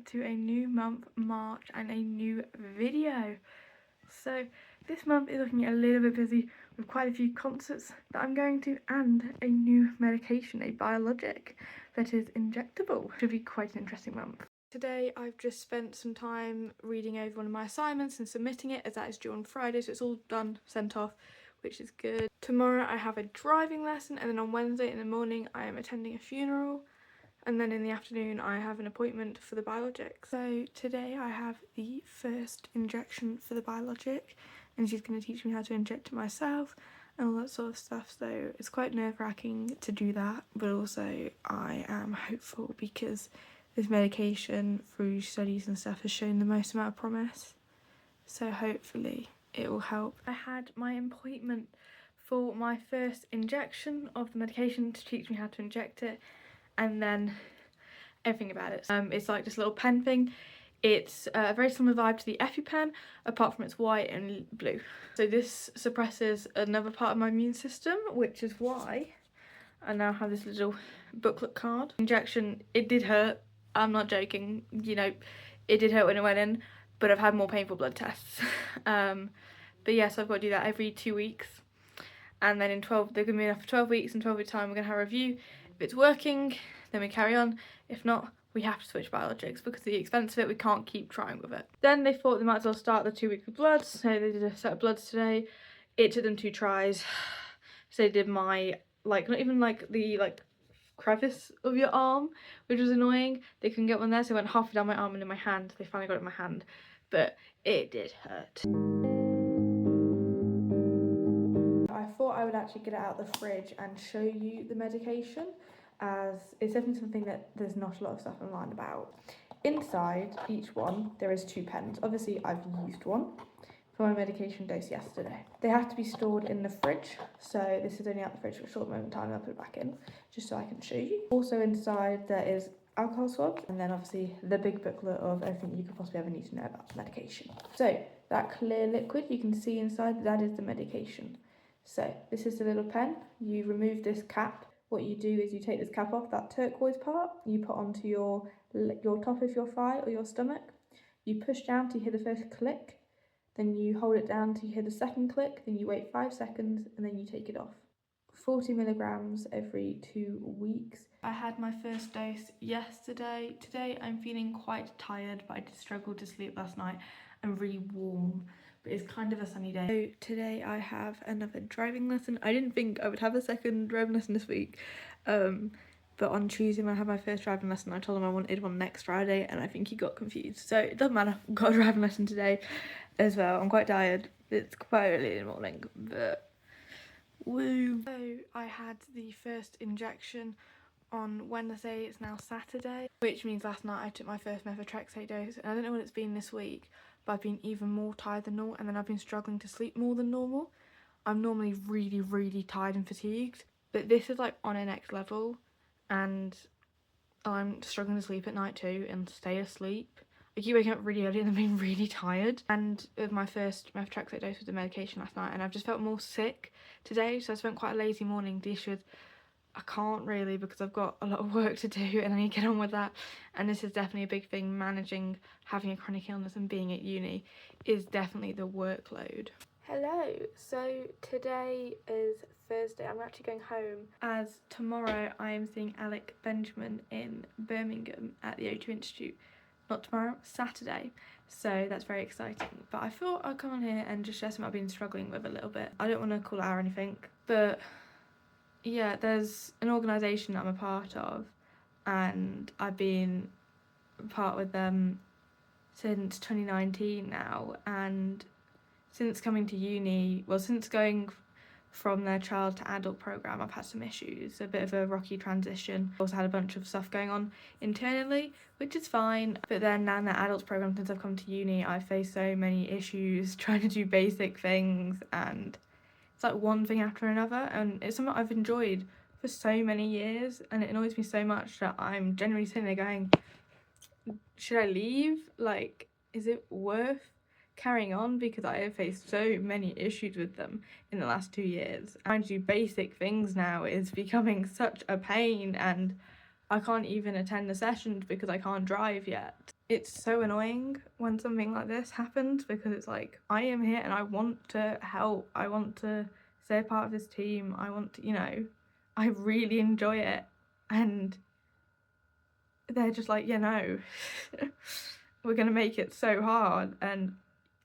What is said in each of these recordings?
to a new month, March, and a new video. So this month is looking a little bit busy with quite a few concerts that I'm going to and a new medication, a biologic that is injectable. Should be quite an interesting month. Today I've just spent some time reading over one of my assignments and submitting it, as that is due on Friday, so it's all done, sent off, which is good. Tomorrow I have a driving lesson, and then on Wednesday in the morning I am attending a funeral. And then in the afternoon I have an appointment for the biologic. So today I have the first injection for the biologic, and she's going to teach me how to inject it myself and all that sort of stuff. So it's quite nerve-wracking to do that, but also I am hopeful because this medication through studies and stuff has shown the most amount of promise. So hopefully it will help. I had my appointment for my first injection of the medication to teach me how to inject it, and then everything about it. It's like this little pen thing. It's a very similar vibe to the EpiPen, apart from it's white and blue. So this suppresses another part of my immune system, which is why I now have this little booklet card. Injection, it did hurt. I'm not joking. You know, it did hurt when it went in, but I've had more painful blood tests. But yes, I've got to do that every 2 weeks. And then in 12, they're going to be enough for 12 weeks. In 12 weeks time, we're going to have a review. If it's working, then we carry on. If not, we have to switch biologics because of the expense of it. We can't keep trying with it. Then they thought they might as well start the 2 weeks with bloods. So they did a set of bloods today. It took them 2 tries. So they did my, like, not even like the crevice of your arm, which was annoying. They couldn't get one there, so I went halfway down my arm and in my hand. They finally got it in my hand, but it did hurt. I thought I would actually get it out of the fridge and show you the medication, as it's definitely something that there's not a lot of stuff online about. Inside each one there is 2 pens. Obviously I've used one for my medication dose yesterday. They have to be stored in the fridge, so this is only out the fridge for a short moment in time. I'll put it back in just so I can show you. Also inside there is alcohol swabs, and then obviously the big booklet of everything you could possibly ever need to know about the medication. So that clear liquid you can see inside, that is the medication. So this is the little pen. You remove this cap. What you do is you take this cap off, that turquoise part, you put onto your top of your thigh or your stomach. You push down till you hear the first click, then you hold it down till you hear the second click, then you wait 5 seconds and then you take it off. 40 milligrams every 2 weeks. I had my first dose yesterday. Today I'm feeling quite tired, but I did struggle to sleep last night. I'm really warm, but it's kind of a sunny day. So today I have another driving lesson. I didn't think I would have a second driving lesson this week, but on Tuesday when I had my first driving lesson, I told him I wanted one next Friday, and I think he got confused. So it doesn't matter, I've got a driving lesson today as well. I'm quite tired. It's quite early in the morning, but woo. So I had the first injection on Wednesday. It's now Saturday, which means last night I took my first methotrexate dose, and I don't know what it's been this week, but I've been even more tired than normal, and then I've been struggling to sleep more than normal. I'm normally really tired and fatigued, but this is like on a next level, and I'm struggling to sleep at night too and stay asleep. I keep waking up really early and I'm being really tired. And with my first methotrexate dose with the medication last night, and I've just felt more sick today, so I spent quite a lazy morning. The issue is I can't really, because I've got a lot of work to do and I need to get on with that. And this is definitely a big thing. Managing having a chronic illness and being at uni is definitely the workload. Hello, so today is Thursday. I'm actually going home, as tomorrow I am seeing Alec Benjamin in Birmingham at the O2 Institute. Not tomorrow, Saturday, so that's very exciting. But I thought I'd come on here and just share something I've been struggling with a little bit. I don't want to call out or anything, but yeah, there's an organisation that I'm a part of, and I've been part with them since 2019 now, and since coming to uni, well, since going from their child to adult programme, I've had some issues, a bit of a rocky transition. Also had a bunch of stuff going on internally, which is fine, but then now in the adults programme, since I've come to uni, I've faced so many issues trying to do basic things, and it's like one thing after another, and it's something I've enjoyed for so many years, and it annoys me so much that I'm generally sitting there going, should I leave? Like, is it worth carrying on? Because I have faced so many issues with them in the last 2 years. Trying to do basic things now is becoming such a pain, and I can't even attend the sessions because I can't drive yet. it's so annoying when something like this happens, because it's like, I am here and I want to help, I want to stay a part of this team, I want to, you know, I really enjoy it, and they're just like, yeah, no, we're gonna make it so hard. And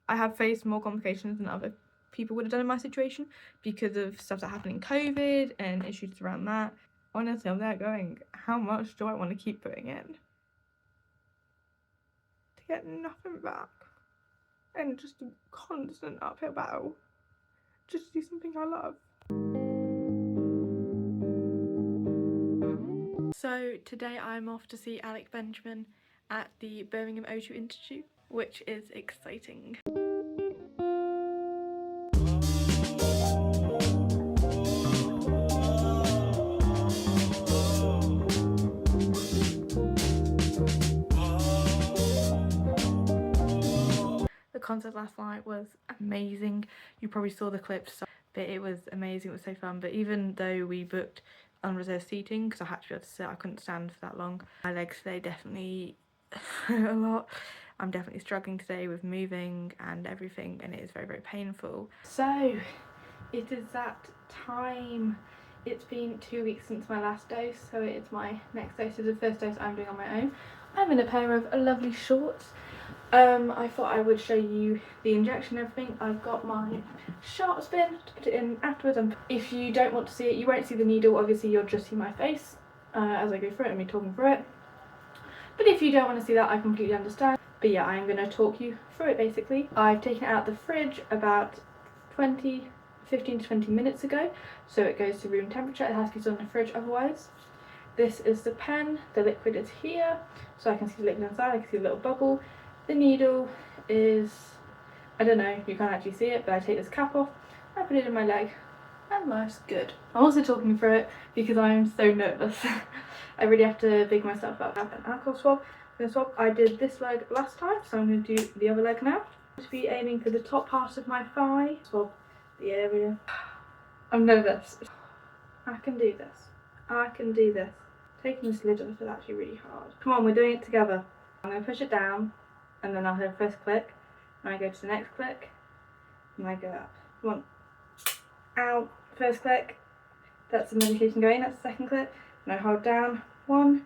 I have faced more complications than other people would have done in my situation because of stuff that happened in COVID and issues around that. Honestly, I'm there going, how much do I want to keep putting in to get nothing back? And just a constant uphill battle just to do something I love. So today I'm off to see Alec Benjamin at the Birmingham O2 Institute, which is exciting. The concert last night was amazing. You probably saw the clips, but it was amazing. It was so fun. But even though we booked unreserved seating, because I had to be able to sit, I couldn't stand for that long. My legs today definitely a lot. I'm definitely struggling today with moving and everything, and it is very, very painful. So it is that time. It's been 2 weeks since my last dose, so it's my next dose. This is the first dose I'm doing on my own. I'm in a pair of lovely shorts. I thought I would show you the injection and everything. I've got my sharp spin to put it in afterwards, and if you don't want to see it, you won't see the needle, obviously you'll just see my face as I go through it and me talking through it. But if you don't want to see that, I completely understand. But yeah, I am going to talk you through it basically. I've taken it out the fridge about 15 to 20 minutes ago, so it goes to room temperature. It has to be on the fridge otherwise. This is the pen, the liquid is here, so I can see the liquid inside, I can see the little bubble. The needle is, I don't know, you can't actually see it, but I take this cap off, I put it in my leg, and life's good. I'm also talking through it because I'm so nervous. I really have to big myself up. I have an alcohol swab. I'm going to swab. I did this leg last time, so I'm going to do the other leg now. Just be aiming for the top part of my thigh. Swab the area. I'm nervous. I can do this. I can do this. Taking this lid off is actually really hard. Come on, we're doing it together. I'm going to push it down, and then I'll hear the first click, and I go to the next click, and I go up. Come on. Ow. First click. That's the medication going. That's the second click. And I hold down. 1,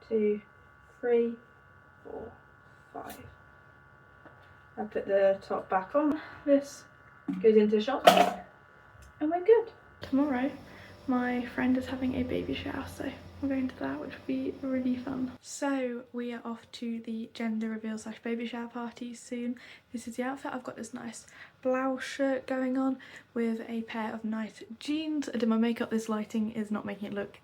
2, 3, 4, 5. I put the top back on. This goes into the shop, and we're good. Tomorrow, my friend is having a baby shower, so we're going to that, which will be really fun. So we are off to the gender reveal / baby shower party soon. This is the outfit. I've got this nice blouse shirt going on with a pair of nice jeans. I did my makeup. This lighting is not making it look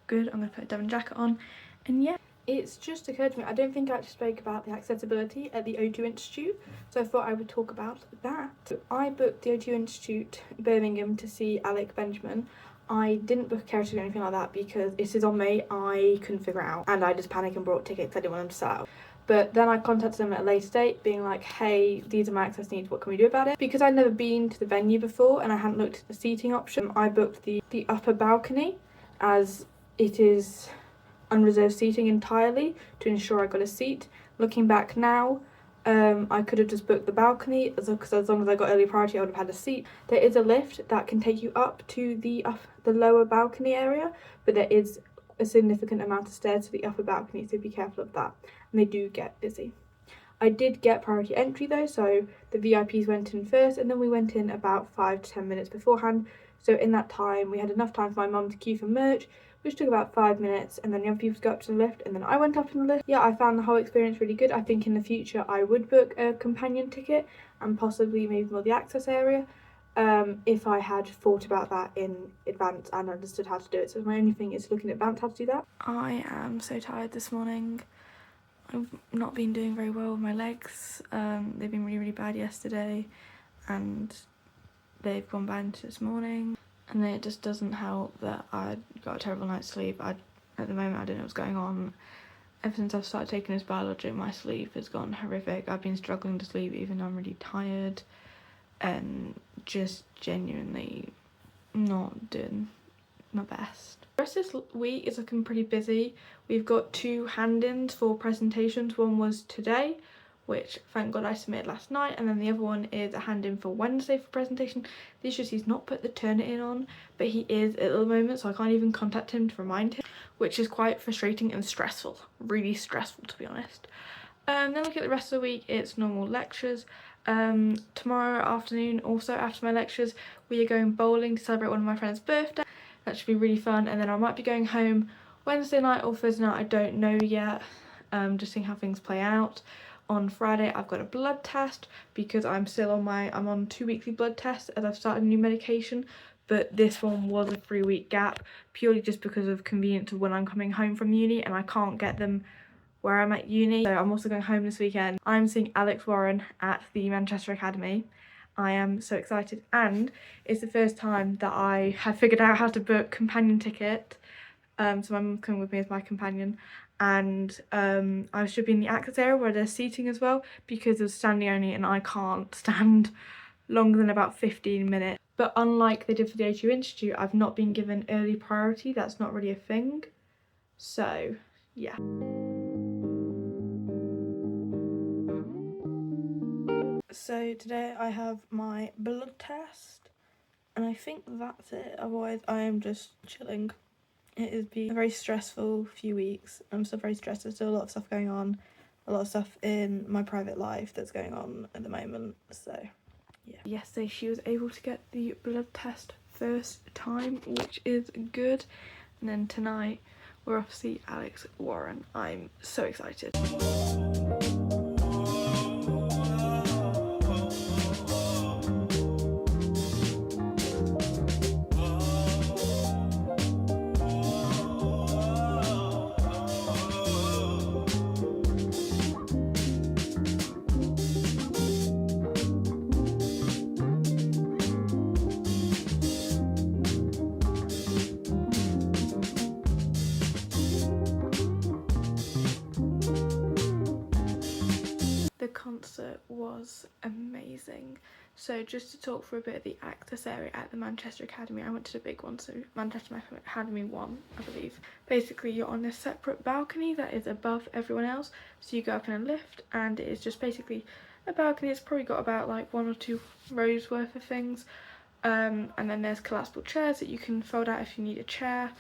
good. I'm going to put a denim jacket on, and yeah. It's just occurred to me, I don't think I actually spoke about the accessibility at the O2 Institute, so I thought I would talk about that. So I booked the O2 Institute Birmingham to see Alec Benjamin. I didn't book a carriage or anything like that because it is on me, I couldn't figure it out, and I just panicked and bought tickets. I didn't want them to sell out. But then I contacted them at a later date being like, hey, these are my access needs, what can we do about it? Because I'd never been to the venue before and I hadn't looked at the seating option, I booked the upper balcony, as it is unreserved seating entirely to ensure I got a seat. Looking back now, I could have just booked the balcony because as long as I got early priority I would have had a seat. There is a lift that can take you up to the lower balcony area, but there is a significant amount of stairs to the upper balcony, so be careful of that, and they do get busy. I did get priority entry though, so the VIPs went in first, and then we went in about 5 to 10 minutes beforehand, so in that time we had enough time for my mum to queue for merch, which took about 5 minutes, and then the other people got up to the lift, and then I went up in the lift. Yeah, I found the whole experience really good. I think in the future I would book a companion ticket and possibly maybe more the access area if I had thought about that in advance and understood how to do it. So my only thing is looking in advance how to do that. I am so tired this morning. I've not been doing very well with my legs. They've been really, really bad yesterday, and they've gone bad this morning. And then it just doesn't help that I got a terrible night's sleep. At the moment I don't know what's going on. Ever since I've started taking this biologic, my sleep has gone horrific. I've been struggling to sleep even though I'm really tired, and just genuinely not doing my best. The rest of this week is looking pretty busy. We've got 2 hand-ins for presentations. One was today, which thank God I submitted last night, and then the other one is a hand-in for Wednesday for presentation. The issue is he's not put the Turnitin on, but he is at the moment, so I can't even contact him to remind him, which is quite frustrating and stressful. Really stressful, to be honest. Then look at the rest of the week, it's normal lectures. Tomorrow afternoon, also after my lectures, we are going bowling to celebrate one of my friend's birthday. That should be really fun. And then I might be going home Wednesday night or Thursday night, I don't know yet, just seeing how things play out. On Friday I've got a blood test because I'm on 2 weekly blood tests as I've started a new medication, but this one was a 3-week gap purely just because of convenience of when I'm coming home from uni and I can't get them where I'm at uni. So I'm also going home this weekend. I'm seeing Alex Warren at the Manchester Academy. I am so excited, and it's the first time that I have figured out how to book companion ticket. So my mum's coming with me as my companion, and I should be in the access area where there's seating as well because of standing only, and I can't stand longer than about 15 minutes. But unlike they did for the A2 Institute, I've not been given early priority. That's not really a thing. So yeah. So today I have my blood test and I think that's it. Otherwise I am just chilling. It has been a very stressful few weeks. I'm still very stressed. There's still a lot of stuff going on. A lot of stuff in my private life that's going on at the moment. So yeah. Yesterday she was able to get the blood test first time, which is good. And then tonight we're off to see Alex Warren. I'm so excited. The concert was amazing. So just to talk for a bit of the access area at the Manchester Academy, I went to the big one, so Manchester Academy 1, I believe. Basically you're on a separate balcony that is above everyone else, so you go up in a lift and it is just basically a balcony. It's probably got about like 1 or 2 rows worth of things, and then there's collapsible chairs that you can fold out if you need a chair.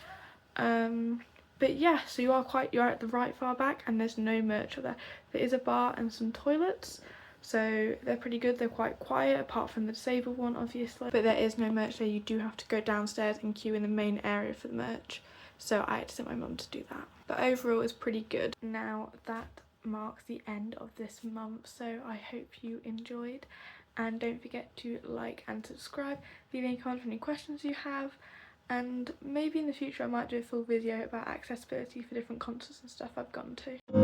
But yeah, so you're at the right far back and there's no merch up there. There is a bar and some toilets, so they're pretty good. They're quite quiet apart from the disabled one obviously, but there is no merch there. You do have to go downstairs and queue in the main area for the merch, so I had to send my mum to do that. But overall it's pretty good. Now that marks the end of this month, so I hope you enjoyed, and don't forget to like and subscribe. Leave any comments or any questions you have. And maybe in the future I might do a full video about accessibility for different concerts and stuff I've gone to.